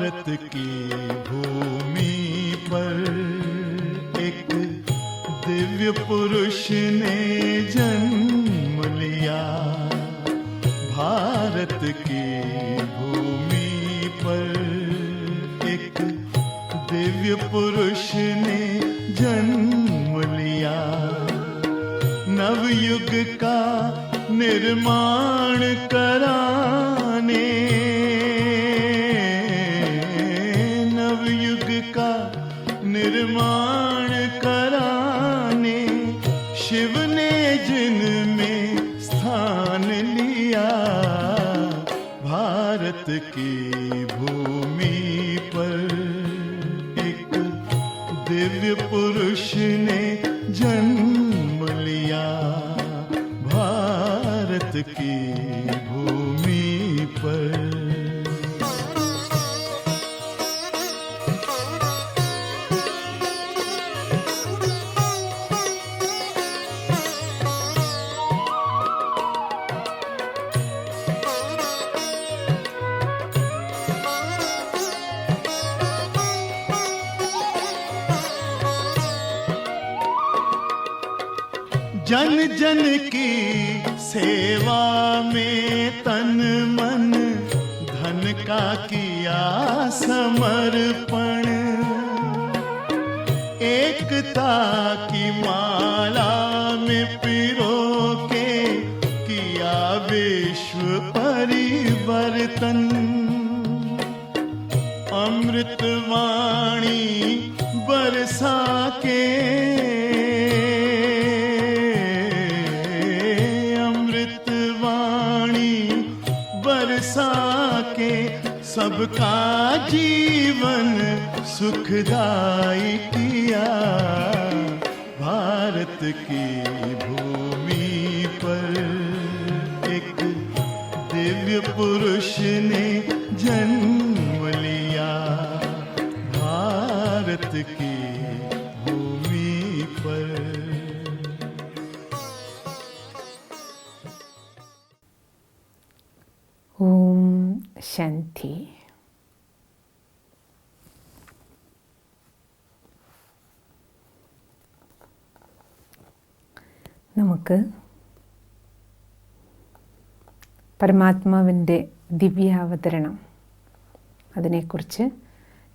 भारत की भूमि पर एक दिव्य पुरुष ने जन्म लिया। भारत की भूमि पर एक दिव्य पुरुष ने जन्म लिया। नवयुग का निर्माण कराने, नवयुग का निर्माण कराने शिव ने जिनमें स्थान लिया। भारत की भूमि पर एक दिव्य पुरुष ने जन्म लिया। भारत की भूमि पर जन जन की सेवा में तन मन धन का किया समर्पण। एकता की माला में पिरो के किया विश्व परिवर्तन। अमृतवाणी बरसा के, सबका जीवन सुखदाई किया। भारत की भूमि पर एक दिव्य पुरुष ने जन्म लिया। भारत की भूमि पर ഓം ശാന്തി. നമുക്ക് പരമാത്മാവിൻ്റെ ദിവ്യാവതരണം, അതിനെക്കുറിച്ച്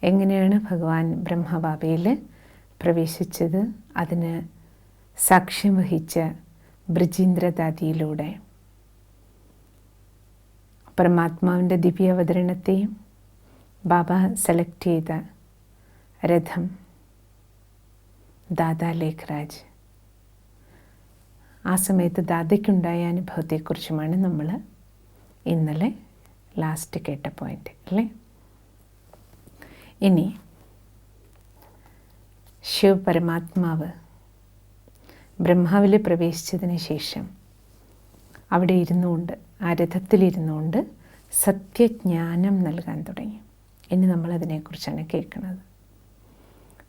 എങ്ങനെയാണ് ഭഗവാൻ ബ്രഹ്മബാബയിൽ പ്രവേശിച്ചത്, അതിന് സാക്ഷ്യം വഹിച്ച ബ്രജീന്ദ്രദാദിയിലൂടെ പരമാത്മാവിൻ്റെ ദിവ്യാവതരണത്തെയും ബാബ സെലക്ട് ചെയ്ത രഥം ദാദാ ലേഖരാജ്, ആ സമയത്ത് ദാദയ്ക്കുണ്ടായ അനുഭവത്തെക്കുറിച്ചുമാണ് നമ്മൾ ഇന്നലെ ലാസ്റ്റ് കേട്ട പോയിന്റ് അല്ലേ. ഇനി ശിവ പരമാത്മാവ് ബ്രഹ്മാവിൽ പ്രവേശിച്ചതിന് ശേഷം അവിടെ ഇരുന്നുകൊണ്ട്, ആ രഥത്തിലിരുന്നുകൊണ്ട് സത്യജ്ഞാനം നൽകാൻ തുടങ്ങി. ഇനി നമ്മളതിനെക്കുറിച്ചാണ് കേൾക്കുന്നത്.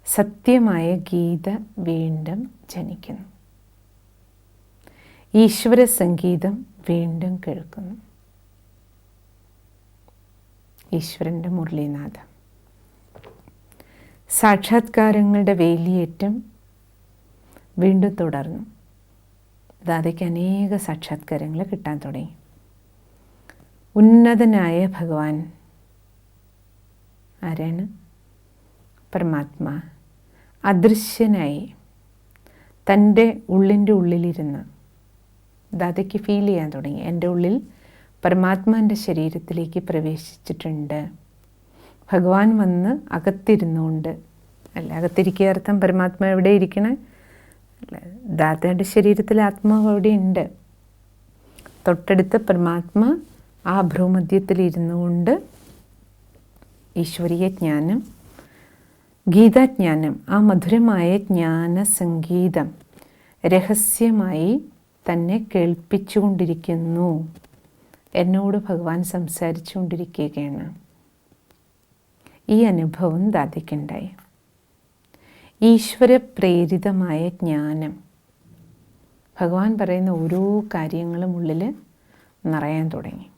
സത്യമായ ഗീത വീണ്ടും ജനിക്കുന്നു. ഈശ്വര സംഗീതം വീണ്ടും കേൾക്കുന്നു. ഈശ്വരൻ്റെ മുരളീനാഥം. സാക്ഷാത്കാരങ്ങളുടെ വേലിയേറ്റം വീണ്ടും തുടർന്നു. ദാദയ്ക്ക് അനേക സാക്ഷാത്കാരങ്ങൾ കിട്ടാൻ തുടങ്ങി. ഉന്നതനായ ഭഗവാൻ ആരാണ്? പരമാത്മാ അദൃശ്യനായി തൻ്റെ ഉള്ളിൻ്റെ ഉള്ളിലിരുന്ന് ദാദയ്ക്ക് ഫീൽ ചെയ്യാൻ തുടങ്ങി. എൻ്റെ ഉള്ളിൽ പരമാത്മാൻ്റെ ശരീരത്തിലേക്ക് പ്രവേശിച്ചിട്ടുണ്ട്. ഭഗവാൻ വന്ന് അകത്തിരുന്നുകൊണ്ട്, അല്ല അകത്തിരിക്കുക അർത്ഥം പരമാത്മാ എവിടെ ഇരിക്കണേ? അല്ല, ദാദയുടെ ശരീരത്തിൽ ആത്മാവ് അവിടെ ഉണ്ട്. തൊട്ടടുത്ത പരമാത്മാ ആ ഭ്രൂമധ്യത്തിലിരുന്നു കൊണ്ട് ഈശ്വരീയ ജ്ഞാനം, ഗീതാജ്ഞാനം, ആ മധുരമായ ജ്ഞാന സംഗീതം രഹസ്യമായി തന്നെ കേൾപ്പിച്ചുകൊണ്ടിരിക്കുന്നു. എന്നോട് ഭഗവാൻ സംസാരിച്ചു കൊണ്ടിരിക്കുകയാണ്. ഈ അനുഭവം ദാദയ്ക്കുണ്ടായി. ഈശ്വര പ്രേരിതമായ ജ്ഞാനം, ഭഗവാൻ പറയുന്ന ഓരോ കാര്യങ്ങളും ഉള്ളിൽ നിറയാൻ തുടങ്ങി.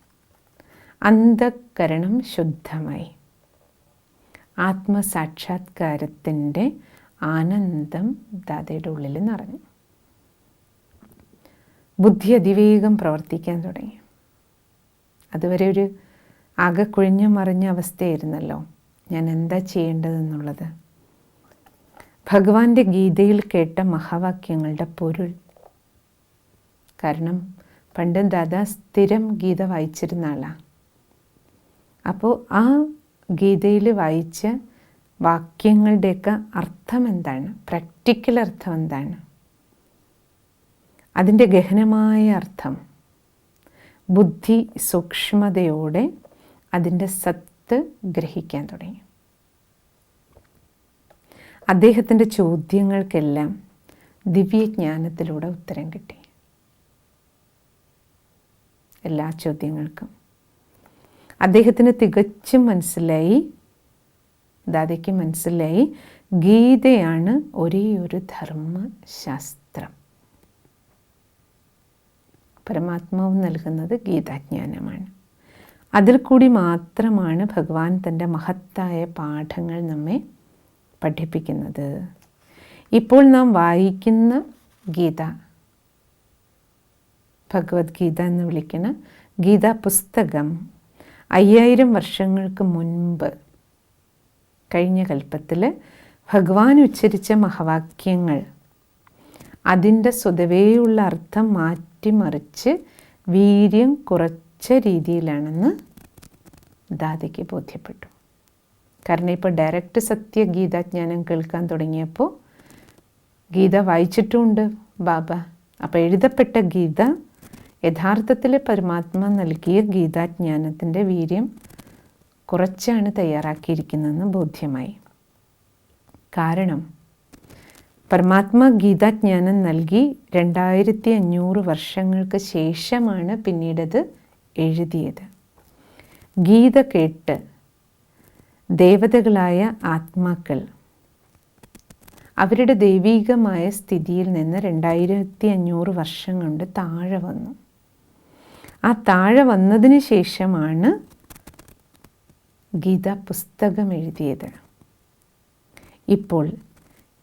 അന്ധകരണം ശുദ്ധമായി. ആത്മസാക്ഷാത്കാരത്തിൻ്റെ ആനന്ദം ദാദയുടെ ഉള്ളിൽ നിറഞ്ഞു. ബുദ്ധി അതിവേഗം പ്രവർത്തിക്കാൻ തുടങ്ങി. അതുവരെ ഒരു ആകെ കുഴിഞ്ഞു മറിഞ്ഞ അവസ്ഥയായിരുന്നല്ലോ, ഞാൻ എന്താ ചെയ്യേണ്ടതെന്നുള്ളത്. ഭഗവാന്റെ ഗീതയിൽ കേട്ട മഹാവാക്യങ്ങളുടെ പൊരുൾ, കാരണം പണ്ട് ദാദാ സ്ഥിരം ഗീത വായിച്ചിരുന്ന ആളാണ്. അപ്പോൾ ആ ഗീതയിൽ വായിച്ച വാക്യങ്ങളുടെയൊക്കെ അർത്ഥം എന്താണ്, പ്രാക്ടിക്കൽ അർത്ഥം എന്താണ്, അതിൻ്റെ ഗഹനമായ അർത്ഥം ബുദ്ധി സൂക്ഷ്മതയോടെ അതിൻ്റെ സത്ത് ഗ്രഹിക്കാൻ തുടങ്ങി. അദ്ദേഹത്തിൻ്റെ ചോദ്യങ്ങൾക്കെല്ലാം ദിവ്യജ്ഞാനത്തിലൂടെ ഉത്തരം കിട്ടി. എല്ലാ ചോദ്യങ്ങൾക്കും അദ്ദേഹത്തിന് തികച്ചും മനസ്സിലായി, ദാദയ്ക്ക് മനസ്സിലായി, ഗീതയാണ് ഒരേ ഒരു ധർമ്മശാസ്ത്രം. പരമാത്മാവ് നൽകുന്നത് ഗീതാജ്ഞാനമാണ്. അതിൽ കൂടി മാത്രമാണ് ഭഗവാൻ തൻ്റെ മഹത്തായ പാഠങ്ങൾ നമ്മെ പഠിപ്പിക്കുന്നത്. ഇപ്പോൾ നാം വായിക്കുന്ന ഗീത, ഭഗവത്ഗീത എന്ന് വിളിക്കുന്ന ഗീതാ പുസ്തകം 5000 വർഷങ്ങൾക്ക് മുൻപ് കഴിഞ്ഞ കൽപ്പത്തിൽ ഭഗവാൻ ഉച്ചരിച്ച മഹാവാക്യങ്ങൾ അതിൻ്റെ സ്വതവേയുള്ള അർത്ഥം മാറ്റിമറിച്ച് വീര്യം കുറച്ച രീതിയിലാണെന്ന് ദാദയ്ക്ക് ബോധ്യപ്പെട്ടു. കാരണം ഇപ്പോൾ ഡയറക്റ്റ് സത്യഗീതാജ്ഞാനം കേൾക്കാൻ തുടങ്ങിയപ്പോൾ ഗീത വായിച്ചിട്ടുമുണ്ട് ബാബ. അപ്പോൾ എഴുതപ്പെട്ട ഗീത യഥാർത്ഥത്തിൽ പരമാത്മ നൽകിയ ഗീതാജ്ഞാനത്തിൻ്റെ വീര്യം കുറച്ചാണ് തയ്യാറാക്കിയിരിക്കുന്നതെന്ന് ബോധ്യമായി. കാരണം പരമാത്മ ഗീതാജ്ഞാനം നൽകി 2500 വർഷങ്ങൾക്ക് ശേഷമാണ് പിന്നീടത് എഴുതിയത്. ഗീത കേട്ട് ദേവതകളായ ആത്മാക്കൾ അവരുടെ ദൈവീകമായ സ്ഥിതിയിൽ നിന്ന് 2500 വർഷം കൊണ്ട് താഴെ വന്നു. ആ താഴെ വന്നതിന് ശേഷമാണ് ഗീത പുസ്തകം എഴുതിയത്. ഇപ്പോൾ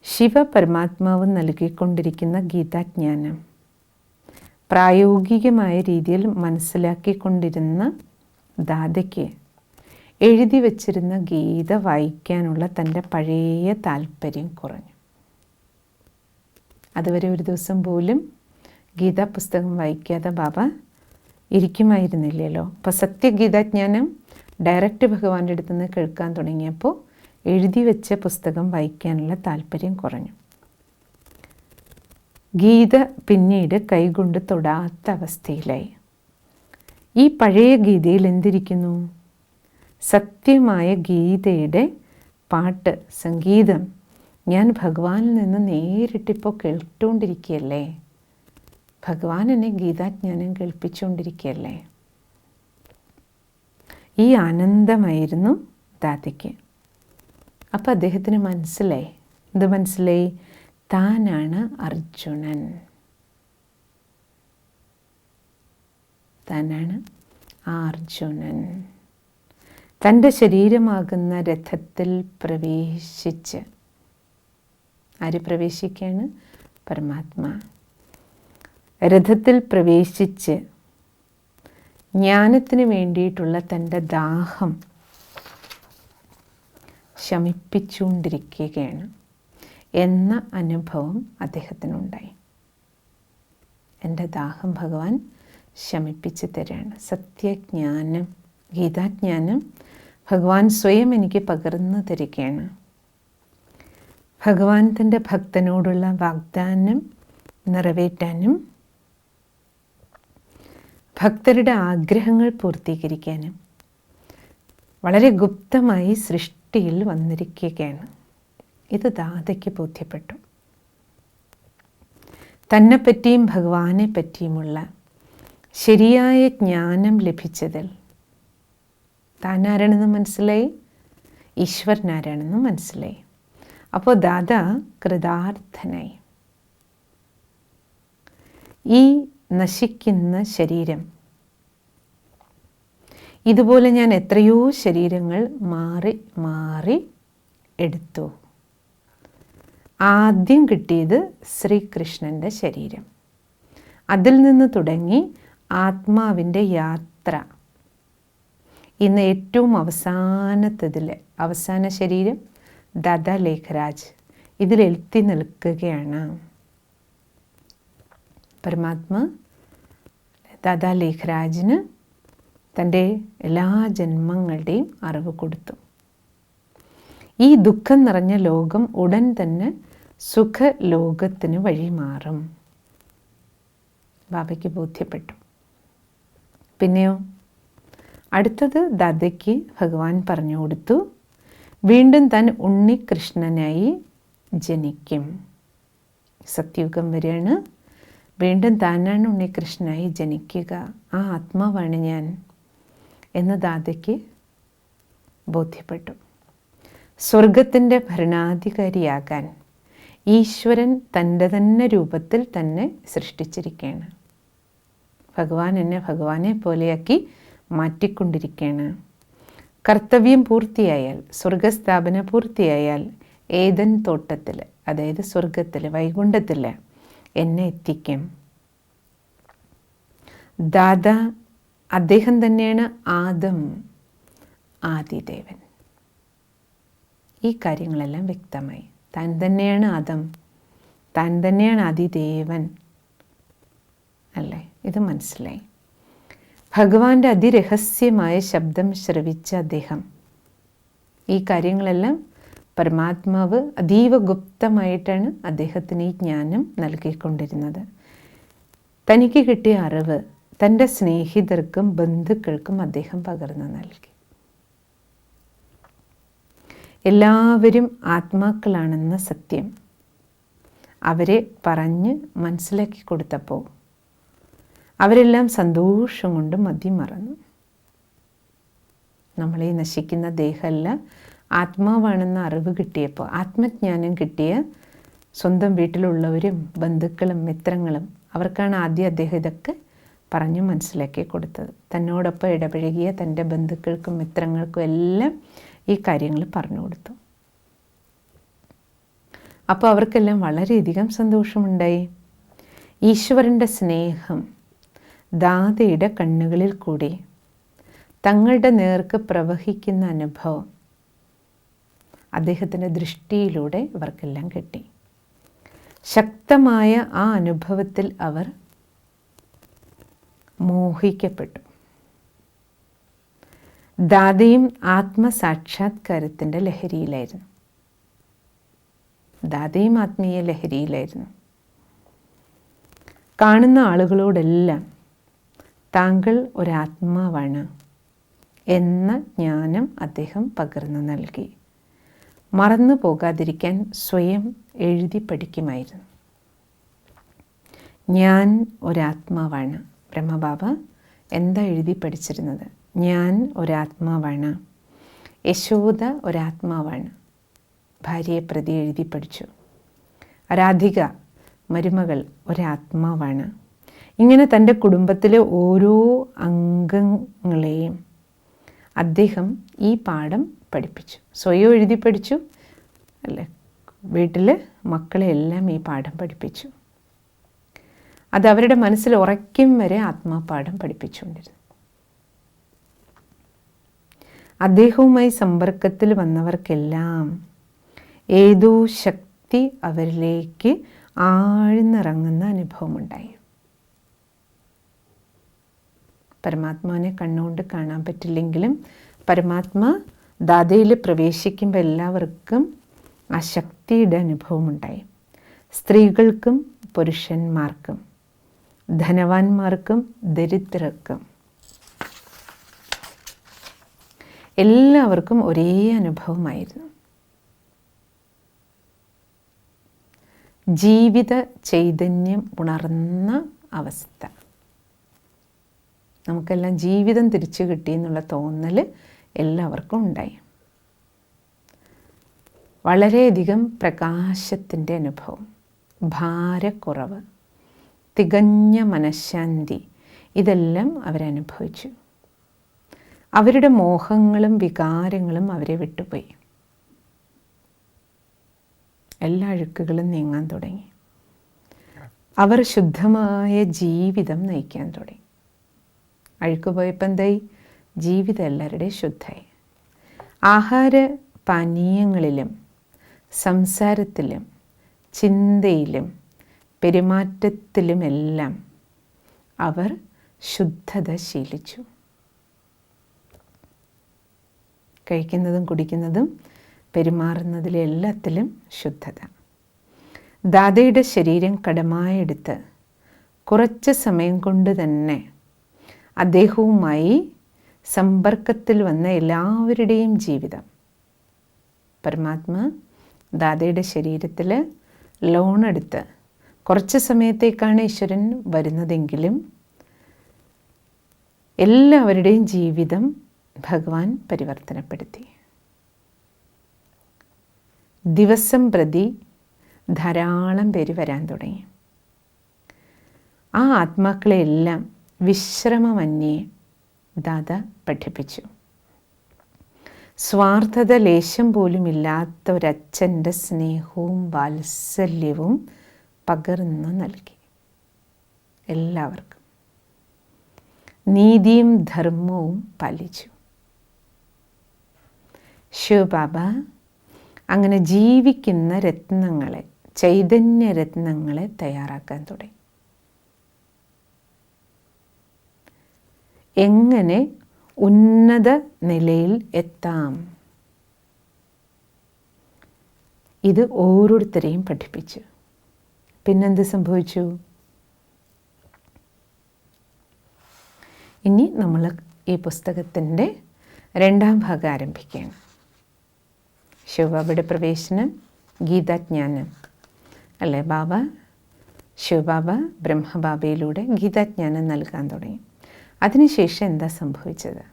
ശിവപരമാത്മാവ് നൽകിക്കൊണ്ടിരിക്കുന്ന ഗീതാജ്ഞാനം പ്രായോഗികമായ രീതിയിൽ മനസ്സിലാക്കിക്കൊണ്ടിരുന്ന ദാദയ്ക്ക് എഴുതി വച്ചിരുന്ന ഗീത വായിക്കാനുള്ള തൻ്റെ പഴയ താല്പര്യം കുറഞ്ഞു. അതുവരെ ഒരു ദിവസം പോലും ഗീതാ പുസ്തകം വായിക്കാതെ ബാബ ഇരിക്കുമായിരുന്നില്ലല്ലോ. അപ്പോൾ സത്യഗീതാജ്ഞാനം ഡയറക്റ്റ് ഭഗവാന്റെ അടുത്ത് നിന്ന് കേൾക്കാൻ തുടങ്ങിയപ്പോൾ എഴുതി വെച്ച പുസ്തകം വായിക്കാനുള്ള താല്പര്യം കുറഞ്ഞു. ഗീത പിന്നീട് കൈകൊണ്ട് തൊടാത്ത അവസ്ഥയിലായി. ഈ പഴയ ഗീതയിൽ എന്തിരിക്കുന്നു? സത്യമായ ഗീതയുടെ പാട്ട്, സംഗീതം ഞാൻ ഭഗവാനിൽ നിന്ന് നേരിട്ടിപ്പോൾ കേട്ടുകൊണ്ടിരിക്കുകയല്ലേ, ഭഗവാൻ എന്നെ ഗീതാജ്ഞാനം കേൾപ്പിച്ചുകൊണ്ടിരിക്കുകയല്ലേ. ഈ ആനന്ദമായിരുന്നു ദാദയ്ക്ക്. അപ്പോൾ അദ്ദേഹത്തിന് മനസ്സിലായി. എന്ത് മനസ്സിലായി? താനാണ് അർജുനൻ, താനാണ് ആ അർജുനൻ. തൻ്റെ ശരീരമാകുന്ന രഥത്തിൽ പ്രവേശിച്ച്, ആര് പ്രവേശിക്കുകയാണ്? പരമാത്മാ. രഥത്തിൽ പ്രവേശിച്ച് ജ്ഞാനത്തിന് വേണ്ടിയിട്ടുള്ള തൻ്റെ ദാഹം ശമിപ്പിച്ചുകൊണ്ടിരിക്കുകയാണ് എന്ന അനുഭവം അദ്ദേഹത്തിനുണ്ടായി. എൻ്റെ ദാഹം ഭഗവാൻ ശമിപ്പിച്ച് തരാണ്. സത്യജ്ഞാനം, ഗീതാജ്ഞാനം ഭഗവാൻ സ്വയം എനിക്ക് പകർന്നു തരികയാണ്. ഭഗവാൻ തൻ്റെ ഭക്തനോടുള്ള വാഗ്ദാനം നിറവേറ്റാനും ഭക്തരുടെ ആഗ്രഹങ്ങൾ പൂർത്തീകരിക്കാനും വളരെ ഗുപ്തമായി സൃഷ്ടിയിൽ വന്നിരിക്കുകയാണ്. ഇത് ദാദയ്ക്ക് ബോധ്യപ്പെട്ടു. തന്നെപ്പറ്റിയും ഭഗവാനെ പറ്റിയുമുള്ള ശരിയായ ജ്ഞാനം ലഭിച്ചതിൽ താനാരാണെന്ന് മനസ്സിലായി, ഈശ്വരനാരാണെന്ന് മനസ്സിലായി. അപ്പോൾ ദാദ കൃതാർത്ഥനായി. ഈ നശിക്കുന്ന ശരീരം, ഇതുപോലെ ഞാൻ എത്രയോ ശരീരങ്ങൾ മാറി മാറി എടുത്തു. ആദ്യം കിട്ടിയത് ശ്രീകൃഷ്ണൻ്റെ ശരീരം. അതിൽ നിന്ന് തുടങ്ങി ആത്മാവിൻ്റെ യാത്ര. ഇന്ന് ഏറ്റവും അവസാന ശരീരം ദാദാ ലേഖരാജ് ഇതിലെത്തി നിൽക്കുകയാണ്. പരമാത്മ ദാദാ ലേഖരാജിന് തൻ്റെ എല്ലാ ജന്മങ്ങളുടെയും അറിവ് കൊടുത്തു. ഈ ദുഃഖം നിറഞ്ഞ ലോകം ഉടൻ തന്നെ സുഖലോകത്തിന് വഴിമാറും. ബാബയ്ക്ക് ബോധ്യപ്പെട്ടു. പിന്നെയോ അടുത്തത് ദാദയ്ക്ക് ഭഗവാൻ പറഞ്ഞു കൊടുത്തു, വീണ്ടും താൻ ഉണ്ണികൃഷ്ണനായി ജനിക്കും. സത്യുഗം വരെയാണ്. വീണ്ടും താനാണ് ഉണ്ണികൃഷ്ണനായി ജനിക്കുക. ആ ആത്മാവാണ് ഞാൻ എന്ന് ദാദയ്ക്ക് ബോധ്യപ്പെട്ടു. സ്വർഗത്തിൻ്റെ ഭരണാധികാരിയാകാൻ ഈശ്വരൻ തൻ്റെ തന്നെ രൂപത്തിൽ തന്നെ സൃഷ്ടിച്ചിരിക്കുകയാണ്. ഭഗവാൻ എന്നെ ഭഗവാനെ പോലെയാക്കി മാറ്റിക്കൊണ്ടിരിക്കുകയാണ്. കർത്തവ്യം പൂർത്തിയായാൽ, സ്വർഗസ്ഥാപന പൂർത്തിയായാൽ ഏദൻ തോട്ടത്തിൽ, അതായത് സ്വർഗത്തിൽ, വൈകുണ്ഠത്തിൽ എന്നെ എത്തിക്കും. ദാദ അദ്ദേഹം തന്നെയാണ് ആദം, ആദിദേവൻ. ഈ കാര്യങ്ങളെല്ലാം വ്യക്തമായി. താൻ തന്നെയാണ് ആദം, താൻ തന്നെയാണ് ആദിദേവൻ അല്ലേ? ഇത് മനസ്സിലായി. ഭഗവാന്റെ അതിരഹസ്യമായ ശബ്ദം ശ്രവിച്ച അദ്ദേഹം ഈ കാര്യങ്ങളെല്ലാം പരമാത്മാവ് അതീവ ഗുപ്തമായിട്ടാണ് അദ്ദേഹത്തിന് ഈ ജ്ഞാനം നൽകിക്കൊണ്ടിരുന്നത്. തനിക്ക് കിട്ടിയ അറിവ് തൻ്റെ സ്നേഹിതർക്കും ബന്ധുക്കൾക്കും അദ്ദേഹം പകർന്നു നൽകി. എല്ലാവരും ആത്മാക്കളാണെന്ന സത്യം അവരെ പറഞ്ഞ് മനസ്സിലാക്കി കൊടുത്തപ്പോൾ അവരെല്ലാം സന്തോഷം കൊണ്ട് മതിമറന്നു. നമ്മളീ നശിക്കുന്ന ദേഹമല്ല, ആത്മാവാണെന്ന അറിവ് കിട്ടിയപ്പോൾ, ആത്മജ്ഞാനം കിട്ടിയ സ്വന്തം വീട്ടിലുള്ളവരും ബന്ധുക്കളും മിത്രങ്ങളും അവർക്കാണ് ആദ്യം അദ്ദേഹം ഇതൊക്കെ പറഞ്ഞു മനസ്സിലാക്കി കൊടുത്തത്. തന്നോടൊപ്പം ഇടപഴകിയ തൻ്റെ ബന്ധുക്കൾക്കും മിത്രങ്ങൾക്കും എല്ലാം ഈ കാര്യങ്ങൾ പറഞ്ഞു കൊടുത്തു. അപ്പോൾ അവർക്കെല്ലാം വളരെയധികം സന്തോഷമുണ്ടായി. ഈശ്വരൻ്റെ സ്നേഹം ദാതയുടെ കണ്ണുകളിൽ കൂടി തങ്ങളുടെ നേർക്ക് പ്രവഹിക്കുന്ന അനുഭവം അദ്ദേഹത്തിൻ്റെ ദൃഷ്ടിയിലൂടെ ഇവർക്കെല്ലാം കിട്ടി. ശക്തമായ ആ അനുഭവത്തിൽ അവർ മോഹിക്കപ്പെട്ടു. ദാദയും ആത്മസാക്ഷാത്കാരത്തിൻ്റെ ലഹരിയിലായിരുന്നു. ദാദയും ആത്മീയ ലഹരിയിലായിരുന്നു. കാണുന്ന ആളുകളോടെല്ലാം താങ്കൾ ഒരാത്മാവാണ് എന്ന ജ്ഞാനം അദ്ദേഹം പകർന്നു നൽകി. മറന്നു പോകാതിരിക്കാൻ സ്വയം എഴുതി പഠിക്കുമായിരുന്നു. ഞാൻ ഒരാത്മാവാണ്. ബ്രഹ്മബാബ എന്താ എഴുതി പഠിച്ചിരുന്നത്? ഞാൻ ഒരാത്മാവാണ്. യശോദ ഒരാത്മാവാണ്. ഭാര്യയെ പ്രതി എഴുതി പഠിച്ചു. രാധിക മരുമകൾ ഒരാത്മാവാണ്. ഇങ്ങനെ തൻ്റെ കുടുംബത്തിലെ ഓരോ അംഗങ്ങളെയും അദ്ദേഹം ഈ പാഠം പഠിപ്പിച്ചു. സ്വയം എഴുതി പഠിച്ചു അല്ലേ? വീട്ടിൽ മക്കളെല്ലാം ഈ പാഠം പഠിപ്പിച്ചു. അത് അവരുടെ മനസ്സിൽ ഉറയ്ക്കും വരെ ആത്മാപാഠം പഠിപ്പിച്ചുകൊണ്ടിരുന്നു. അദ്ദേഹവുമായി സമ്പർക്കത്തിൽ വന്നവർക്കെല്ലാം ഏതോ ശക്തി അവരിലേക്ക് ആഴ്ന്നിറങ്ങുന്ന അനുഭവമുണ്ടായി. പരമാത്മാവിനെ കണ്ണുകൊണ്ട് കാണാൻ പറ്റില്ലെങ്കിലും പരമാത്മാ ദാദയിൽ പ്രവേശിക്കുമ്പോൾ എല്ലാവർക്കും ആ ശക്തിയുടെ അനുഭവമുണ്ടായി. സ്ത്രീകൾക്കും പുരുഷന്മാർക്കും, ധനവാന്മാർക്കും ദരിദ്രർക്കും എല്ലാവർക്കും ഒരേ അനുഭവമായിരുന്നു. ജീവിത ചൈതന്യം ഉണർന്ന അവസ്ഥ. നമുക്കെല്ലാം ജീവിതം തിരിച്ചു കിട്ടി എന്നുള്ള തോന്നൽ എല്ലാവർക്കും ഉണ്ടായി. വളരെയധികം പ്രകാശത്തിൻ്റെ അനുഭവം, ഭാരക്കുറവ്, തികഞ്ഞ മനഃശാന്തി, ഇതെല്ലാം അവരനുഭവിച്ചു. അവരുടെ മോഹങ്ങളും വികാരങ്ങളും അവരെ വിട്ടുപോയി. എല്ലാ അഴുക്കുകളും നീങ്ങാൻ തുടങ്ങി. അവർ ശുദ്ധമായ ജീവിതം നയിക്കാൻ തുടങ്ങി. അഴുക്ക് പോയപ്പോൾ എന്തായി? ജീവിതം എല്ലാവരുടെയും ശുദ്ധമായി. ആഹാര പാനീയങ്ങളിലും സംസാരത്തിലും ചിന്തയിലും പെരുമാറ്റത്തിലുമെല്ലാം അവർ ശുദ്ധത ശീലിച്ചു. കഴിക്കുന്നതും കുടിക്കുന്നതും പെരുമാറുന്നതിലും എല്ലാത്തിലും ശുദ്ധത. ദാദയുടെ ശരീരം കടമായെടുത്ത് കുറച്ച് സമയം കൊണ്ട് തന്നെ അദ്ദേഹവുമായി സമ്പർക്കത്തിൽ വന്ന എല്ലാവരുടെയും ജീവിതം, പരമാത്മാ ദാദയുടെ ശരീരത്തിൽ ലോണെടുത്ത് കുറച്ച് സമയത്തേക്കാണ് ഈശ്വരൻ വരുന്നതെങ്കിലും എല്ലാവരുടെയും ജീവിതം ഭഗവാൻ പരിവർത്തനപ്പെടുത്തി. ദിവസം പ്രതി ധാരാളം പേര് വരാൻ തുടങ്ങി. ആ ആത്മാക്കളെയെല്ലാം വിശ്രമമന്യേ ദാദ പഠിപ്പിച്ചു. സ്വാർത്ഥത ലേശം പോലും ഇല്ലാത്ത ഒരച്ഛൻ്റെ സ്നേഹവും വാത്സല്യവും പകർന്നു നൽകി എല്ലാവർക്കും. നീതിയും ധർമ്മവും പാലിച്ചു. ശിവബാബ അങ്ങനെ ജീവിക്കുന്ന രത്നങ്ങളെ, ചൈതന്യരത്നങ്ങളെ തയ്യാറാക്കാൻ തുടങ്ങി. എങ്ങനെ ഉന്നത നിലയിൽ എത്താം, ഇത് ഓരോരുത്തരെയും പഠിപ്പിച്ചു. പിന്നെന്ത് സംഭവിച്ചു? ഇനി നമ്മൾ ഈ പുസ്തകത്തിൻ്റെ 2ാം ഭാഗം ആരംഭിക്കുകയാണ്. ശിവബാബയുടെ പ്രവേശനം, ഗീതാജ്ഞാനം അല്ലേ? ശിവബാബ ബ്രഹ്മബാബയിലൂടെ ഗീതാജ്ഞാനം നൽകാൻ തുടങ്ങി. അതിനുശേഷം എന്താ സംഭവിച്ചത്?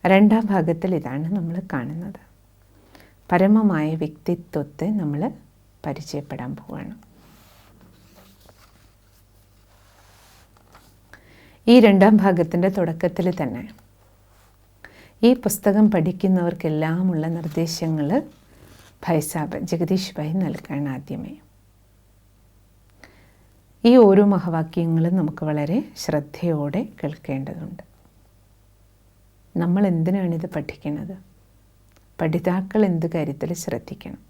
2ാം ഭാഗത്തിൽ ഇതാണ് നമ്മൾ കാണുന്നത്. പരമമായ വ്യക്തിത്വത്തെ നമ്മൾ പരിചയപ്പെടാൻ പോവുകയാണ്. ഈ 2ാം ഭാഗത്തിൻ്റെ തുടക്കത്തിൽ തന്നെ ഈ പുസ്തകം പഠിക്കുന്നവർക്കെല്ലാമുള്ള നിർദ്ദേശങ്ങൾ ഭായ്സാബ് ജഗദീഷ് ഭായ് നൽകാണ് ആദ്യമേ. ഈ ഓരോ മഹാവാക്യങ്ങളും നമുക്ക് വളരെ ശ്രദ്ധയോടെ കേൾക്കേണ്ടതുണ്ട്. നമ്മൾ എന്തിനാണിത് പഠിക്കുന്നത്? പഠിതാക്കൾ എന്ത് കാര്യത്തിൽ ശ്രദ്ധിക്കണം?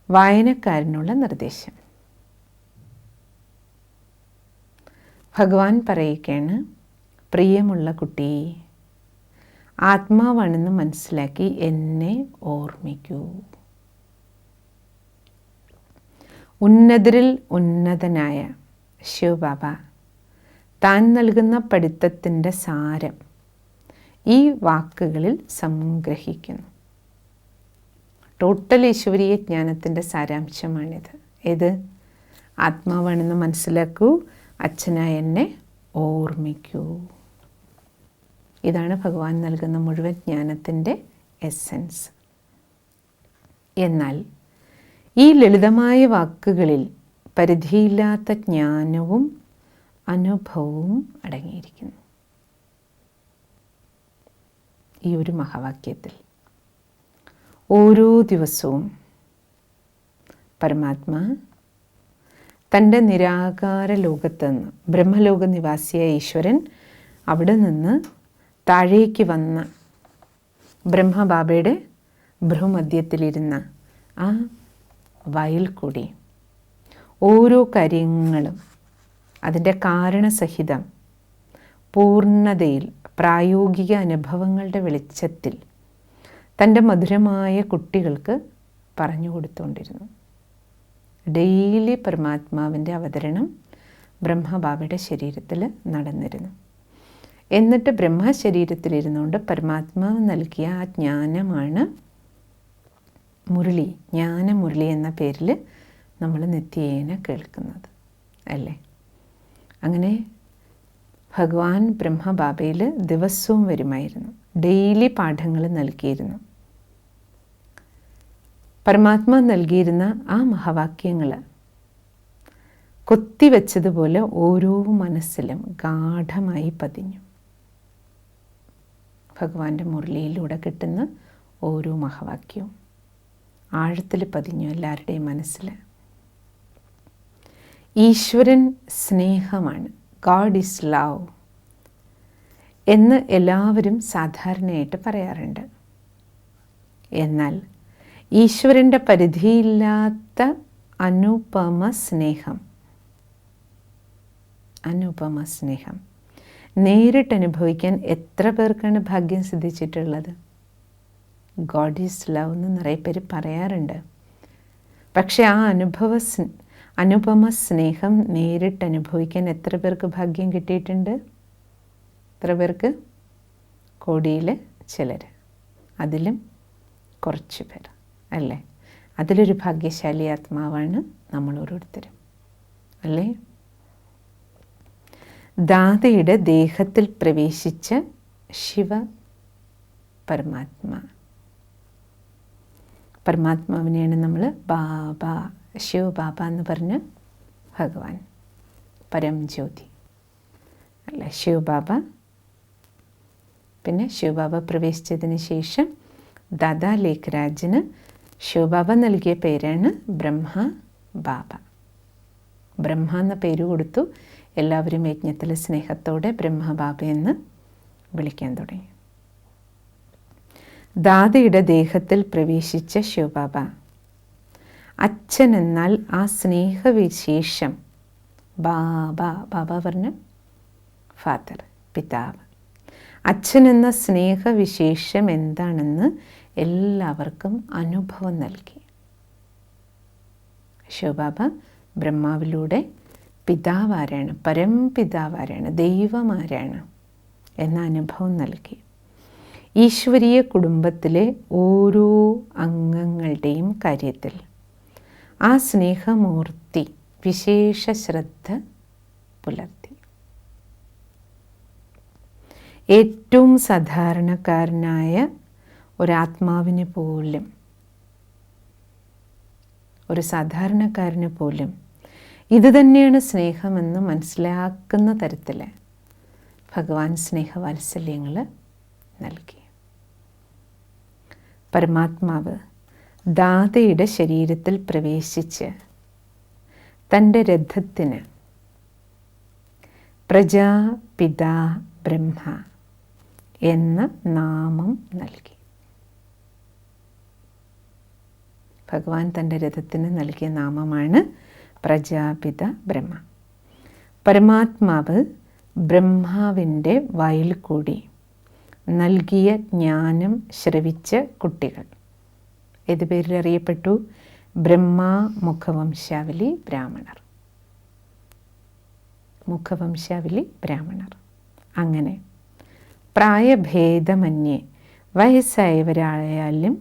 വായനക്കാരനുള്ള നിർദ്ദേശം. ഭഗവാൻ പറയുകയാണ്, പ്രിയമുള്ള കുട്ടി, ആത്മാവാണെന്ന് മനസ്സിലാക്കി എന്നെ ഓർമ്മിക്കൂ. ഉന്നതരിൽ ഉന്നതനായ ശിവബാബ താൻ നൽകുന്ന പഠിത്തത്തിൻ്റെ സാരം ഈ വാക്കുകളിൽ സംഗ്രഹിക്കുന്നു. ടോട്ടൽ ഈശ്വരീയ ജ്ഞാനത്തിൻ്റെ സാരാംശമാണിത്. ഏത്? ആത്മാവാണെന്ന് മനസ്സിലാക്കൂ, അച്ഛനായ എന്നെ ഓർമ്മിക്കൂ. ഇതാണ് ഭഗവാൻ നൽകുന്ന മുഴുവൻ ജ്ഞാനത്തിൻ്റെ എസൻസ്. എന്നാൽ ഈ ലളിതമായ വാക്കുകളിൽ പരിധിയില്ലാത്ത ജ്ഞാനവും അനുഭവവും അടങ്ങിയിരിക്കുന്നു. ഈ ഒരു മഹാവാക്യത്തിൽ ഓരോ ദിവസവും പരമാത്മാ തൻ്റെ നിരാകാര ലോകത്ത് നിന്ന്, ബ്രഹ്മലോക നിവാസിയായ ഈശ്വരൻ അവിടെ നിന്ന് താഴേക്ക് വന്ന ബ്രഹ്മബാബയുടെ ഭ്രൂമധ്യത്തിലിരുന്ന ആ വയൽ കൂടി ഓരോ കാര്യങ്ങളും അതിൻ്റെ കാരണസഹിതം പൂർണ്ണതയിൽ പ്രായോഗിക അനുഭവങ്ങളുടെ വെളിച്ചത്തിൽ തൻ്റെ മധുരമായ കുട്ടികൾക്ക് പറഞ്ഞു കൊടുത്തുകൊണ്ടിരുന്നു. ഡെയിലി പരമാത്മാവിൻ്റെ അവതരണം ബ്രഹ്മബാബയുടെ ശരീരത്തിൽ നടന്നിരുന്നു. എന്നിട്ട് ബ്രഹ്മശരീരത്തിലിരുന്നുകൊണ്ട് പരമാത്മാവ് നൽകിയ ആ ജ്ഞാനമാണ് മുരളി, ജ്ഞാനമുരളി എന്ന പേരിൽ നമ്മൾ നിത്യേന കേൾക്കുന്നത് അല്ലേ? അങ്ങനെ ഭഗവാൻ ബ്രഹ്മബാബയിൽ ദിവസവും വരുമായിരുന്നു, ഡെയിലി പാഠങ്ങൾ നൽകിയിരുന്നു. പരമാത്മാ നൽകിയിരുന്ന ആ മഹാവാക്യങ്ങൾ കൊത്തിവെച്ചതുപോലെ ഓരോ മനസ്സിലും ഗാഠമായി പതിഞ്ഞു. ഭഗവാന്റെ മുരളിയിലൂടെ കിട്ടുന്ന ഓരോ മഹാവാക്യവും ആഴത്തിൽ പതിഞ്ഞു എല്ലാവരുടെയും മനസ്സിൽ. ഈശ്വരൻ സ്നേഹമാണ്, ഗോഡ് ഈസ് ലവ് എന്ന് എല്ലാവരും സാധാരണയായിട്ട് പറയാറുണ്ട്. എന്നാൽ ഈശ്വരൻ്റെ പരിധിയില്ലാത്ത അനുപമ സ്നേഹം നേരിട്ട് അനുഭവിക്കാൻ എത്ര പേർക്കാണ് ഭാഗ്യം സിദ്ധിച്ചിട്ടുള്ളത്? ഗോഡ് ഈസ് ലവ് എന്ന് നിറയെ പേര് പറയാറുണ്ട്. പക്ഷെ ആ അനുപമ സ്നേഹം നേരിട്ട് അനുഭവിക്കാൻ എത്ര പേർക്ക് ഭാഗ്യം കിട്ടിയിട്ടുണ്ട്? എത്ര പേർക്ക്? കോടിയിൽ ചിലർ, അതിലും കുറച്ച് പേർ അല്ലേ? അതിലൊരു ഭാഗ്യശാലി ആത്മാവാണ് നമ്മൾ ഓരോരുത്തരും അല്ലേ? ദാതയുടെ ദേഹത്തിൽ പ്രവേശിച്ച ശിവ പരമാത്മാവിനെയാണ് നമ്മൾ ബാബ, ശിവബാബ എന്ന് പറഞ്ഞ ഭഗവാൻ, പരം ജ്യോതി അല്ലേ ശിവബാബ. പിന്നെ ശിവബാബ പ്രവേശിച്ചതിന് ശേഷം ദാദാ ലേഖരാജിന് ശിവബാബ നൽകിയ പേരാണ് ബ്രഹ്മ ബാബ. ബ്രഹ്മ എന്ന പേര് കൊടുത്തു. എല്ലാവരും യജ്ഞത്തിൽ സ്നേഹത്തോടെ ബ്രഹ്മബാബ എന്ന് വിളിക്കാൻ തുടങ്ങി. ദാദയുടെ ദേഹത്തിൽ പ്രവേശിച്ച ശിവബാബ, അച്ഛൻ എന്നാൽ ആ സ്നേഹവിശേഷം, ബാബ പറഞ്ഞ ഫാദർ, പിതാവ്. അച്ഛൻ എന്ന സ്നേഹവിശേഷം എന്താണെന്ന് എല്ലാവർക്കും അനുഭവം നൽകി. ശിവബാബ ബ്രഹ്മാവിലൂടെ പിതാവാരാണ്, പരംപിതാവാരാണ്, ദൈവമാരാണ് എന്ന അനുഭവം നൽകി. ഈശ്വരീയ കുടുംബത്തിലെ ഓരോ അംഗങ്ങളുടെയും കാര്യത്തിൽ ആ സ്നേഹമൂർത്തി വിശേഷ ശ്രദ്ധ പുലർത്തി. ഏറ്റവും സാധാരണക്കാരനായ ഒരാത്മാവിന് പോലും, ഒരു സാധാരണക്കാരന് പോലും ഇത് തന്നെയാണ് സ്നേഹമെന്ന് മനസ്സിലാക്കുന്ന തരത്തിൽ ഭഗവാൻ സ്നേഹവാത്സല്യങ്ങൾ നൽകി. പരമാത്മാവ് ദാതയുടെ ശരീരത്തിൽ പ്രവേശിച്ച് തൻ്റെ രഥത്തിന് പ്രജാപിതാ ബ്രഹ്മ എന്ന നാമം നൽകി. ഭഗവാൻ തൻ്റെ രഥത്തിന് നൽകിയ നാമമാണ് പ്രജാപിത ബ്രഹ്മ. പരമാത്മാവ് ബ്രഹ്മാവിൻ്റെ വായിൽ കൂടി നൽകിയ ജ്ഞാനം ശ്രവിച്ച കുട്ടികൾ ഏത് പേരിൽ അറിയപ്പെട്ടു? ബ്രഹ്മാ മുഖവംശാവലി ബ്രാഹ്മണർ. മുഖവംശാവലി ബ്രാഹ്മണർ. അങ്ങനെ പ്രായഭേദമന്യേ വയസ്സായവരായാലും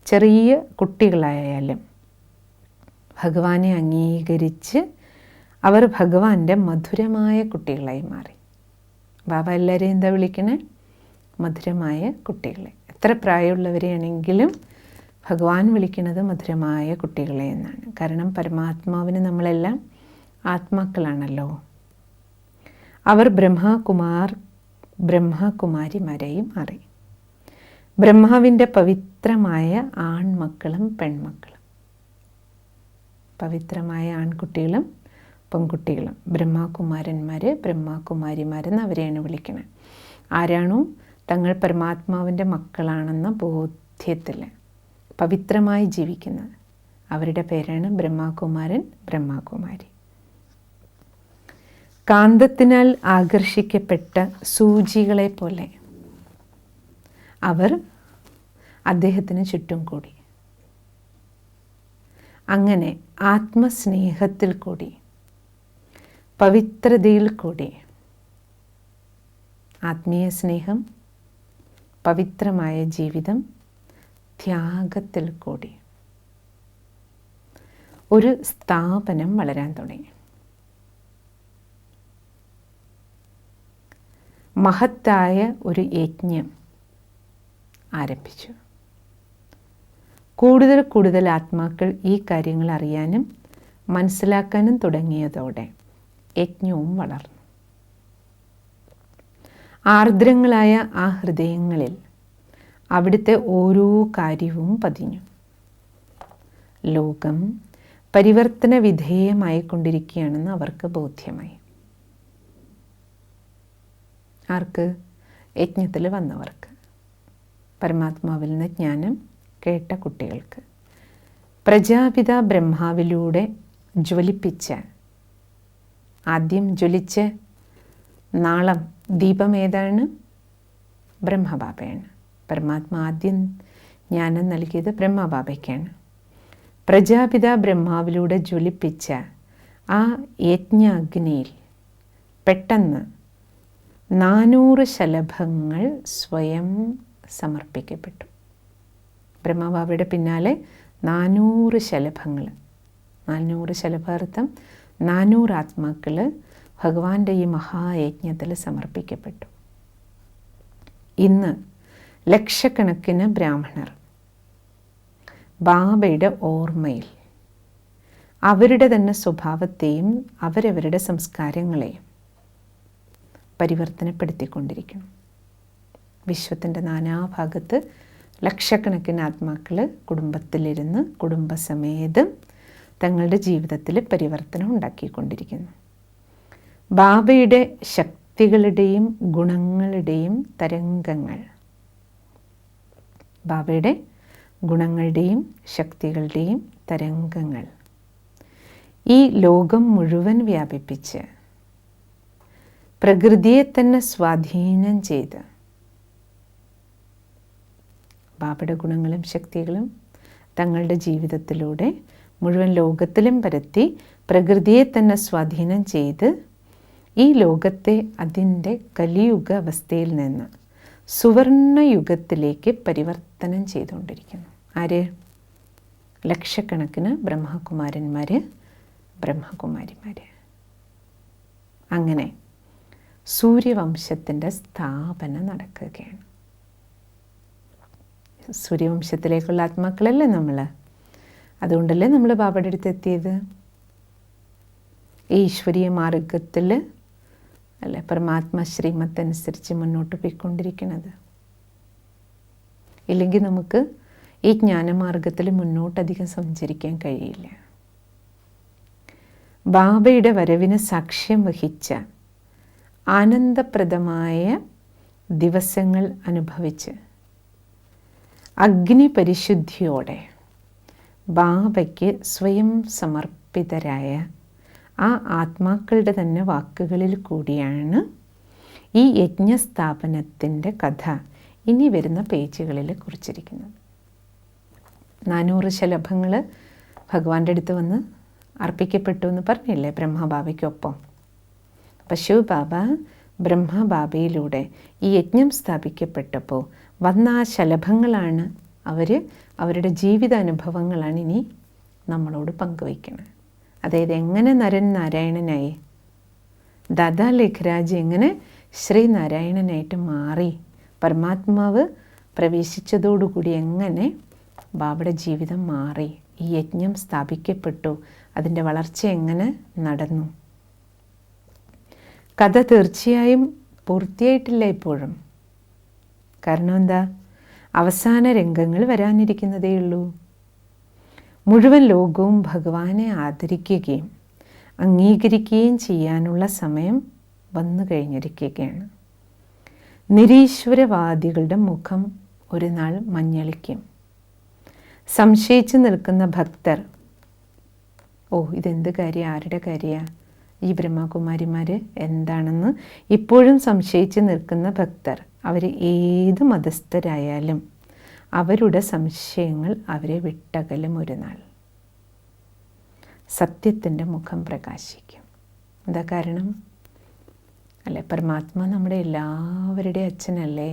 ചെറിയ കുട്ടികളായാലും ഭഗവാനെ അംഗീകരിച്ച് അവർ ഭഗവാന്റെ മധുരമായ കുട്ടികളായി മാറി. ബാബ എല്ലാവരെയും എന്താ വിളിക്കണേ? മധുരമായ കുട്ടികളെ. എത്ര പ്രായമുള്ളവരെയാണെങ്കിലും ഭഗവാൻ വിളിക്കുന്നത് മധുരമായ കുട്ടികളെ എന്നാണ്. കാരണം പരമാത്മാവിന് നമ്മളെല്ലാം ആത്മാക്കളാണല്ലോ. അവർ ബ്രഹ്മകുമാരിമാരായി മാറി. ബ്രഹ്മാവിൻ്റെ പവിത്രമായ ആൺമക്കളും പെൺമക്കളും, പവിത്രമായ ആൺകുട്ടികളും പെൺകുട്ടികളും, ബ്രഹ്മകുമാരന്മാർ, ബ്രഹ്മകുമാരിമാരെന്ന് അവരെയാണ് വിളിക്കുന്നത്. ആരാണോ തങ്ങൾ പരമാത്മാവിൻ്റെ മക്കളാണെന്ന ബോധ്യത്തിൽ പവിത്രമായി ജീവിക്കുന്നത്, അവരുടെ പേരാണ് ബ്രഹ്മകുമാരൻ, ബ്രഹ്മകുമാരി. കാന്തത്തിനാൽ ആകർഷിക്കപ്പെട്ട സൂചികളെ പോലെ അവർ അദ്ദേഹത്തിന് ചുറ്റും കൂടി. അങ്ങനെ ആത്മസ്നേഹത്തിൽ കൂടി, പവിത്രതയിൽ കൂടി, ആത്മീയ സ്നേഹം, പവിത്രമായ ജീവിതം, ത്യാഗത്തിൽ കൂടി ഒരു സ്ഥാപനം വളരാൻ തുടങ്ങി. മഹത്തായ ഒരു യജ്ഞം ആരംഭിച്ചു. കൂടുതൽ കൂടുതൽ ആത്മാക്കൾ ഈ കാര്യങ്ങൾ അറിയാനും മനസ്സിലാക്കാനും തുടങ്ങിയതോടെ യജ്ഞവും വളർന്നു. ആർദ്രങ്ങളായ ആ ഹൃദയങ്ങളിൽ അവിടുത്തെ ഓരോ കാര്യവും പതിഞ്ഞു. ലോകം പരിവർത്തന വിധേയമായിക്കൊണ്ടിരിക്കുകയാണെന്ന് അവർക്ക് ബോധ്യമായി. ആർക്ക്? യജ്ഞത്തിൽ വന്നവർക്ക്, പരമാത്മാവിൽ നിന്ന് ജ്ഞാനം കേട്ട കുട്ടികൾക്ക്. പ്രജാപിത ബ്രഹ്മാവിലൂടെ ജ്വലിപ്പിച്ച, ആദ്യം ജ്വലിച്ച നാളം ദീപം ഏതാണ്? ബ്രഹ്മബാബയാണ്. പരമാത്മാ ആദ്യം ജ്ഞാനം നൽകിയത് ബ്രഹ്മബാബയ്ക്കാണ്. പ്രജാപിത ബ്രഹ്മാവിലൂടെ ജ്വലിപ്പിച്ച ആ യജ്ഞാഗ്നിയിൽ പെട്ടെന്ന് 400 ശലഭങ്ങൾ സ്വയം സമർപ്പിക്കപ്പെട്ടു. ബ്രഹ്മബാബയുടെ പിന്നാലെ 400 ശലഭങ്ങൾ, 400 ശലഭാർത്ഥം 400 ആത്മാക്കൾ ഭഗവാന്റെ ഈ മഹായജ്ഞത്തിൽ സമർപ്പിക്കപ്പെട്ടു. ഇന്ന് ലക്ഷക്കണക്കിന് ബ്രാഹ്മണർ ബാബയുടെ ഓർമ്മയിൽ അവരുടെ തന്നെ സ്വഭാവത്തെയും അവരവരുടെ സംസ്കാരങ്ങളെയും പരിവർത്തനപ്പെടുത്തിക്കൊണ്ടിരിക്കണം. വിശ്വത്തിൻ്റെ നാനാഭാഗത്ത് ലക്ഷക്കണക്കിന് ആത്മാക്കൾ കുടുംബത്തിലിരുന്ന് കുടുംബസമേതം തങ്ങളുടെ ജീവിതത്തിൽ പരിവർത്തനം ഉണ്ടാക്കിക്കൊണ്ടിരിക്കുന്നു. ബാബയുടെ ശക്തികളുടെയും ഗുണങ്ങളുടെയും തരംഗങ്ങൾ, ബാബയുടെ ഗുണങ്ങളുടെയും ശക്തികളുടെയും തരംഗങ്ങൾ ഈ ലോകം മുഴുവൻ വ്യാപിപ്പിച്ച് പ്രകൃതിയെ തന്നെ സ്വാധീനം ചെയ്ത് ബാബയുടെ ഗുണങ്ങളും ശക്തികളും തങ്ങളുടെ ജീവിതത്തിലൂടെ മുഴുവൻ ലോകത്തിലും പരത്തി പ്രകൃതിയെ തന്നെ സ്വാധീനം ചെയ്ത് ഈ ലോകത്തെ അതിൻ്റെ കലിയുഗ അവസ്ഥയിൽ നിന്ന് സുവർണയുഗത്തിലേക്ക് പരിവർത്തനം ചെയ്തുകൊണ്ടിരിക്കുന്നു. ആര്? ലക്ഷക്കണക്കിന് ബ്രഹ്മകുമാരന്മാർ, ബ്രഹ്മകുമാരിമാർ. അങ്ങനെ സൂര്യവംശത്തിൻ്റെ സ്ഥാപന നടക്കുകയാണ്. സൂര്യവംശത്തിലേക്കുള്ള ആത്മാക്കളല്ലേ നമ്മൾ? അതുകൊണ്ടല്ലേ നമ്മൾ ബാബയുടെ അടുത്ത് എത്തിയത്? ഈശ്വരീയ മാർഗത്തിൽ അല്ലെ, പരമാത്മ ശ്രീമത്തനുസരിച്ച് മുന്നോട്ട് പോയിക്കൊണ്ടിരിക്കുന്നത്. ഇല്ലെങ്കിൽ നമുക്ക് ഈ ജ്ഞാനമാർഗത്തിൽ മുന്നോട്ടധികം സഞ്ചരിക്കാൻ കഴിയില്ല. ബാബയുടെ വരവിന് സാക്ഷ്യം വഹിച്ച ആനന്ദപ്രദമായ ദിവസങ്ങൾ അനുഭവിച്ച് അഗ്നി പരിശുദ്ധിയോടെ ബാബയ്ക്ക് സ്വയം സമർപ്പിതരായ ആ ആത്മാക്കളുടെ തന്നെ വാക്കുകളിൽ കൂടിയാണ് ഈ യജ്ഞസ്ഥാപനത്തിൻ്റെ കഥ ഇനി വരുന്ന പേജുകളിൽ കുറിച്ചിരിക്കുന്നത്. 400 ശലഭങ്ങൾ ഭഗവാന്റെ അടുത്ത് വന്ന് അർപ്പിക്കപ്പെട്ടു എന്ന് പറഞ്ഞില്ലേ ബ്രഹ്മബാബയ്ക്കൊപ്പം. അപ്പം ശിവബാബ ബ്രഹ്മബാബയിലൂടെ ഈ യജ്ഞം സ്ഥാപിക്കപ്പെട്ടപ്പോൾ വന്ന ആ ശലഭങ്ങളാണ് അവരുടെ ജീവിതാനുഭവങ്ങളാണ് ഇനി നമ്മളോട് പങ്കുവയ്ക്കുന്നത്. അതായത് എങ്ങനെ നരൻ നാരായണനായി, ദാദാ ലേഖരാജ് എങ്ങനെ ശ്രീനാരായണനായിട്ട് മാറി, പരമാത്മാവ് പ്രവേശിച്ചതോടുകൂടി എങ്ങനെ ബാബയുടെ ജീവിതം മാറി, ഈ യജ്ഞം സ്ഥാപിക്കപ്പെട്ടു, അതിൻ്റെ വളർച്ച എങ്ങനെ നടന്നു. കഥ തീർച്ചയായും പൂർത്തിയായിട്ടില്ല ഇപ്പോഴും. കാരണം എന്താ? അവസാന രംഗങ്ങൾ വരാനിരിക്കുന്നതേയുള്ളൂ. മുഴുവൻ ലോകവും ഭഗവാനെ ആദരിക്കുകയും അംഗീകരിക്കുകയും ചെയ്യാനുള്ള സമയം വന്നു കഴിഞ്ഞിരിക്കുകയാണ്. നിരീശ്വരവാദികളുടെ മുഖം ഒരു നാൾ മഞ്ഞളിക്കും. സംശയിച്ചു നിൽക്കുന്ന ഭക്തർ, ഓ ഇതെന്ത് കാര്യം, ആരുടെ കാര്യമാണ്, ഈ ബ്രഹ്മകുമാരിമാർ എന്താണെന്ന് ഇപ്പോഴും സംശയിച്ച് നിൽക്കുന്ന ഭക്തർ, അവർ ഏത് മതസ്ഥരായാലും അവരുടെ സംശയങ്ങൾ അവരെ വിട്ടകലും. ഒരു നാൾ സത്യത്തിൻ്റെ മുഖം പ്രകാശിക്കും. എന്താ കാരണം? അല്ലേ, പരമാത്മാ നമ്മുടെ എല്ലാവരുടെയും അച്ഛനല്ലേ.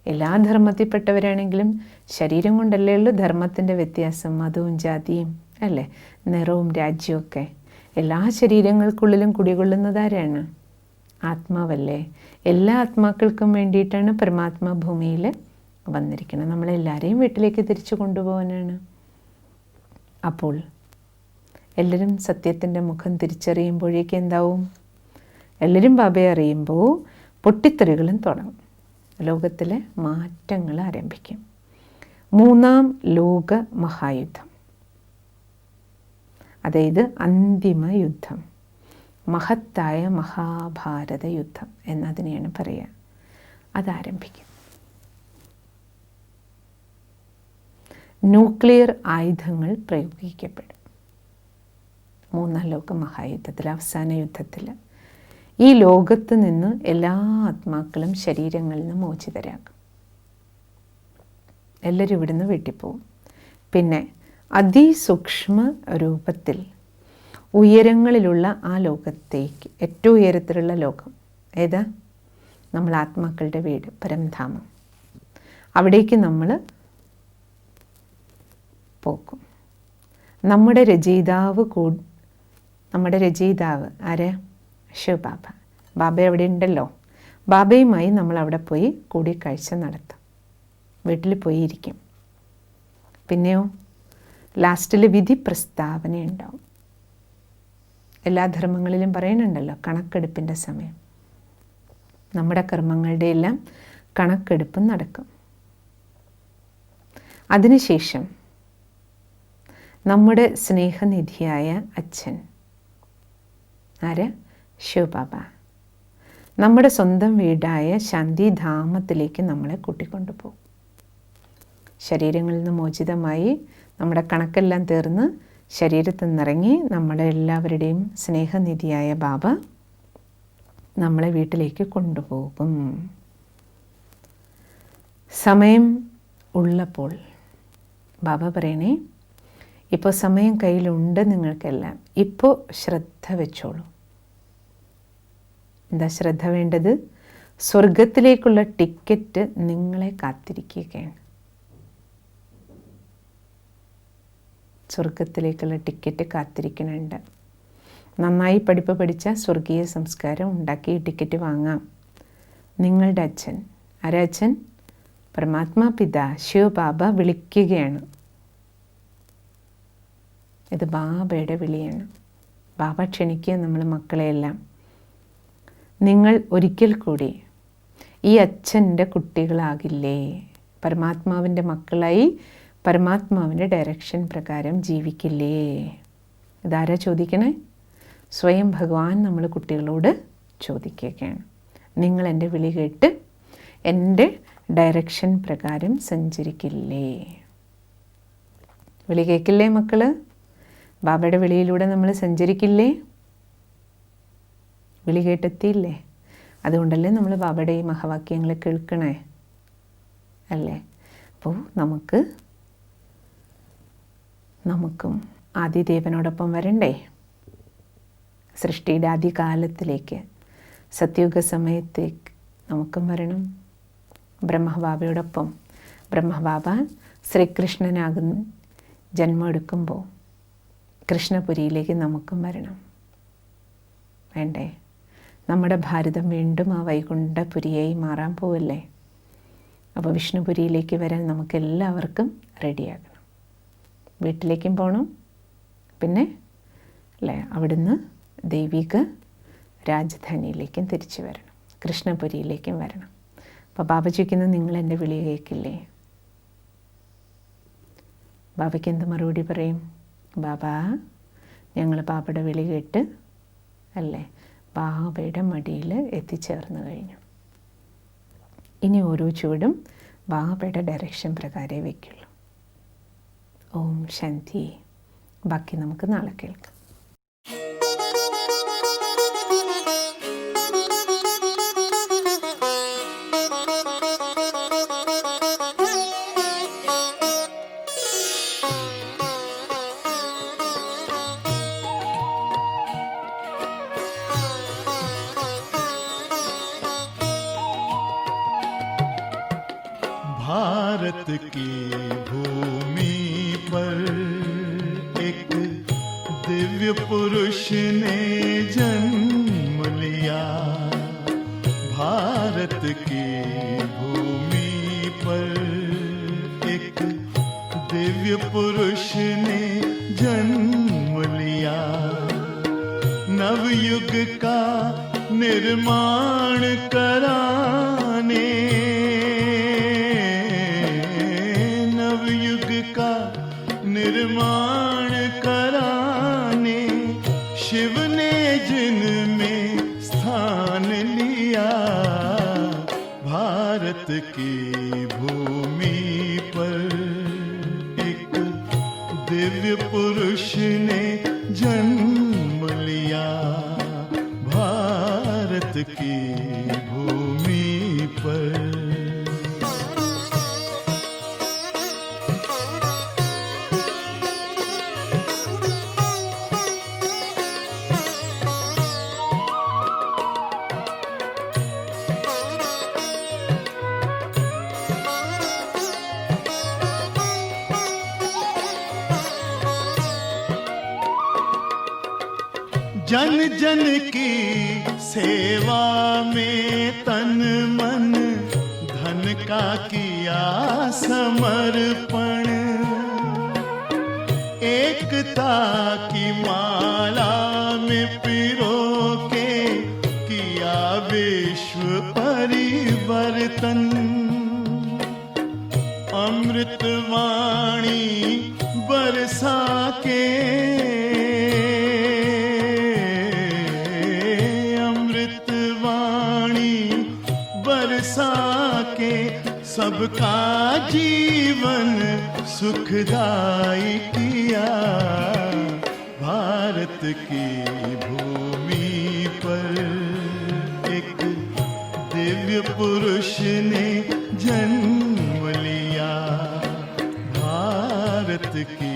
എല്ലാ ധർമ്മത്തിൽപ്പെട്ടവരാണെങ്കിലും ശരീരം കൊണ്ടല്ലേ ഉള്ളൂ ധർമ്മത്തിൻ്റെ വ്യത്യാസം, മതവും ജാതിയും അല്ലേ, നിറവും രാജ്യവും. എല്ലാ ശരീരങ്ങൾക്കുള്ളിലും കുടികൊള്ളുന്നതാരാണ്? ആത്മാവല്ലേ. എല്ലാ ആത്മാക്കൾക്കും വേണ്ടിയിട്ടാണ് പരമാത്മാ ഭൂമിയിൽ വന്നിരിക്കുന്നത്. നമ്മളെല്ലാവരെയും വീട്ടിലേക്ക് തിരിച്ചു കൊണ്ടുപോകാനാണ്. അപ്പോൾ എല്ലാവരും സത്യത്തിൻ്റെ മുഖം തിരിച്ചറിയുമ്പോഴേക്കും എന്താവും? എല്ലാവരും ബാബയെ അറിയുമ്പോൾ പൊട്ടിത്തെറികളും തുടങ്ങും. ലോകത്തിലെ മാറ്റങ്ങൾ ആരംഭിക്കും. 3ാം ലോക മഹായുദ്ധം അതായത് അന്തിമ യുദ്ധം, മഹത്തായ മഹാഭാരത യുദ്ധം എന്നതിനെയാണ് പറയുക. അതാരംഭിക്കും. ന്യൂക്ലിയർ ആയുധങ്ങൾ പ്രയോഗിക്കപ്പെടും. മൂന്നാം ലോക മഹായുദ്ധത്തിൽ, അവസാന യുദ്ധത്തിൽ ഈ ലോകത്ത് നിന്ന് എല്ലാ ആത്മാക്കളും ശരീരങ്ങളിൽ നിന്ന് മോചിതരാകും. എല്ലാവരും ഇവിടുന്ന് വീട്ടിപ്പോവും. പിന്നെ അതിസൂക്ഷ്മ രൂപത്തിൽ ഉയരങ്ങളിലുള്ള ആ ലോകത്തേക്ക്, ഏറ്റവും ഉയരത്തിലുള്ള ലോകം ഏതാ? നമ്മൾ ആത്മാക്കളുടെ വീട്, പരംധാമം. അവിടേക്ക് നമ്മൾ പോകും. നമ്മുടെ രചയിതാവ് ആര്? ശിവബാബ. ബാബ അവിടെ ഉണ്ടല്ലോ. ബാബയുമായി നമ്മൾ അവിടെ പോയി കൂടിക്കാഴ്ച നടത്തും. വീട്ടിൽ പോയി ഇരിക്കും. പിന്നെയോ ലാസ്റ്റിൽ വിധി പ്രസ്താവന ഉണ്ടാവും. എല്ലാ ധർമ്മങ്ങളിലും പറയുന്നുണ്ടല്ലോ കണക്കെടുപ്പിൻ്റെ സമയം. നമ്മുടെ കർമ്മങ്ങളുടെ എല്ലാം കണക്കെടുപ്പ് നടക്കും. അതിനുശേഷം നമ്മുടെ സ്നേഹനിധിയായ അച്ഛൻ ആര്? ശിവബാബ നമ്മുടെ സ്വന്തം വീടായ ശാന്തിധാമത്തിലേക്ക് നമ്മളെ കൂട്ടിക്കൊണ്ടുപോകും. ശരീരങ്ങളിൽ നിന്ന് മോചിതമായി നമ്മുടെ കണക്കെല്ലാം തീർന്ന് ശരീരത്തിൽ നിന്നിറങ്ങി നമ്മുടെ എല്ലാവരുടെയും സ്നേഹനിധിയായ ബാബ നമ്മളെ വീട്ടിലേക്ക് കൊണ്ടുപോകും. സമയം ഉള്ളപ്പോൾ ബാബ പറയണേ, ഇപ്പോൾ സമയം കയ്യിലുണ്ട് നിങ്ങൾക്കെല്ലാം, ഇപ്പോൾ ശ്രദ്ധ വെച്ചോളൂ. എന്താ ശ്രദ്ധ വേണ്ടത്? സ്വർഗത്തിലേക്കുള്ള ടിക്കറ്റ് നിങ്ങളെ കാത്തിരിക്കുകയാണ്. സ്വർഗത്തിലേക്കുള്ള ടിക്കറ്റ് കാത്തിരിക്കുന്നുണ്ട്. നന്നായി പഠിപ്പ് പഠിച്ചാൽ സ്വർഗീയ സംസ്കാരം ഉണ്ടാക്കി ടിക്കറ്റ് വാങ്ങാം. നിങ്ങളുടെ അച്ഛൻ ആരാച്ഛൻ? പരമാത്മാ പിതാ ശിവബാബ വിളിക്കുകയാണ്. ഇത് ബാബയുടെ വിളിയാണ്. ബാബ ക്ഷണിക്കുക നമ്മൾ മക്കളെയെല്ലാം. നിങ്ങൾ ഒരിക്കൽ കൂടി ഈ അച്ഛൻ്റെ കുട്ടികളാകില്ലേ? പരമാത്മാവിൻ്റെ മക്കളായി പരമാത്മാവിൻ്റെ ഡയറക്ഷൻ പ്രകാരം ജീവിക്കില്ലേ? ഇതാരാ ചോദിക്കണേ? സ്വയം ഭഗവാൻ നമ്മൾ കുട്ടികളോട് ചോദിക്കുകയാണ്. നിങ്ങൾ എൻ്റെ വിളി കേട്ട് എൻ്റെ ഡയറക്ഷൻ പ്രകാരം സഞ്ചരിക്കില്ലേ? വിളി കേൾക്കില്ലേ മക്കൾ? ബാബയുടെ വിളിയിലൂടെ നമ്മൾ സഞ്ചരിക്കില്ലേ? വിളി കേട്ടെത്തിയില്ലേ? അതുകൊണ്ടല്ലേ നമ്മൾ ബാബയുടെ ഈ മഹാവാക്യങ്ങൾ കേൾക്കണേ അല്ലേ? അപ്പോൾ നമുക്കും ആദിദേവനോടൊപ്പം വരണ്ടേ? സൃഷ്ടിയുടെ ആദ്യകാലത്തിലേക്ക്, സത്യുഗ സമയത്തേക്ക് നമുക്കും വരണം. ബ്രഹ്മബാബയോടൊപ്പം. ബ്രഹ്മബാബ ശ്രീകൃഷ്ണനാകുന്ന ജന്മം എടുക്കുമ്പോൾ കൃഷ്ണപുരിയിലേക്ക് നമുക്കും വരണം. വേണ്ടേ? നമ്മുടെ ഭാരതം വീണ്ടും ആ വൈകുണ്ഠപുരിയായി മാറാൻ പോവല്ലേ? അപ്പോൾ വിഷ്ണുപുരിയിലേക്ക് വരാൻ നമുക്കെല്ലാവർക്കും റെഡിയാകണം. വീട്ടിലേക്കും പോകണം. പിന്നെ അല്ലേ, അവിടുന്ന് ദൈവിക രാജധാനിയിലേക്കും തിരിച്ചു വരണം. കൃഷ്ണപുരിയിലേക്കും വരണം. അപ്പോൾ ബാബ ചോദിക്കുന്നത്, നിങ്ങൾ എൻ്റെ വിളി കേൾക്കില്ലേ? ബാബയ്ക്ക് എന്ത് മറുപടി പറയും? ബാബ, ഞങ്ങൾ ബാബയുടെ വിളി കേട്ട് അല്ലേ ബാബയുടെ മടിയിൽ എത്തിച്ചേർന്ന് കഴിഞ്ഞു. ഇനി ഓരോ ചുവടും ബാബയുടെ ഡയറക്ഷൻ പ്രകാരമേ വയ്ക്കുള്ളൂ. ഓം ശാന്തി. ബാക്കി നമുക്ക് നാളെ കേൾക്കാം. भारत की भूमि पर एक दिव्य पुरुष ने जन्म लिया। भारत की भूमि पर एक दिव्य पुरुष ने जन्म लिया। नवयुग का निर्माण कराने, निर्माण कराने भारत की भूमि पर एक दिव्य पुरुष ने जन्म लिया, भारत की भूमि पर। जन जन की सेवा में तन मन धन का किया समर्पण, एकता की माला में पिरो के किया विश्व परिवर्तन। अमृत वाणी बरसा के, बरसा के सबका जीवन सुखदाई किया, भारत की भूमि पर एक दिव्य पुरुष ने जन्म लिया, भारत की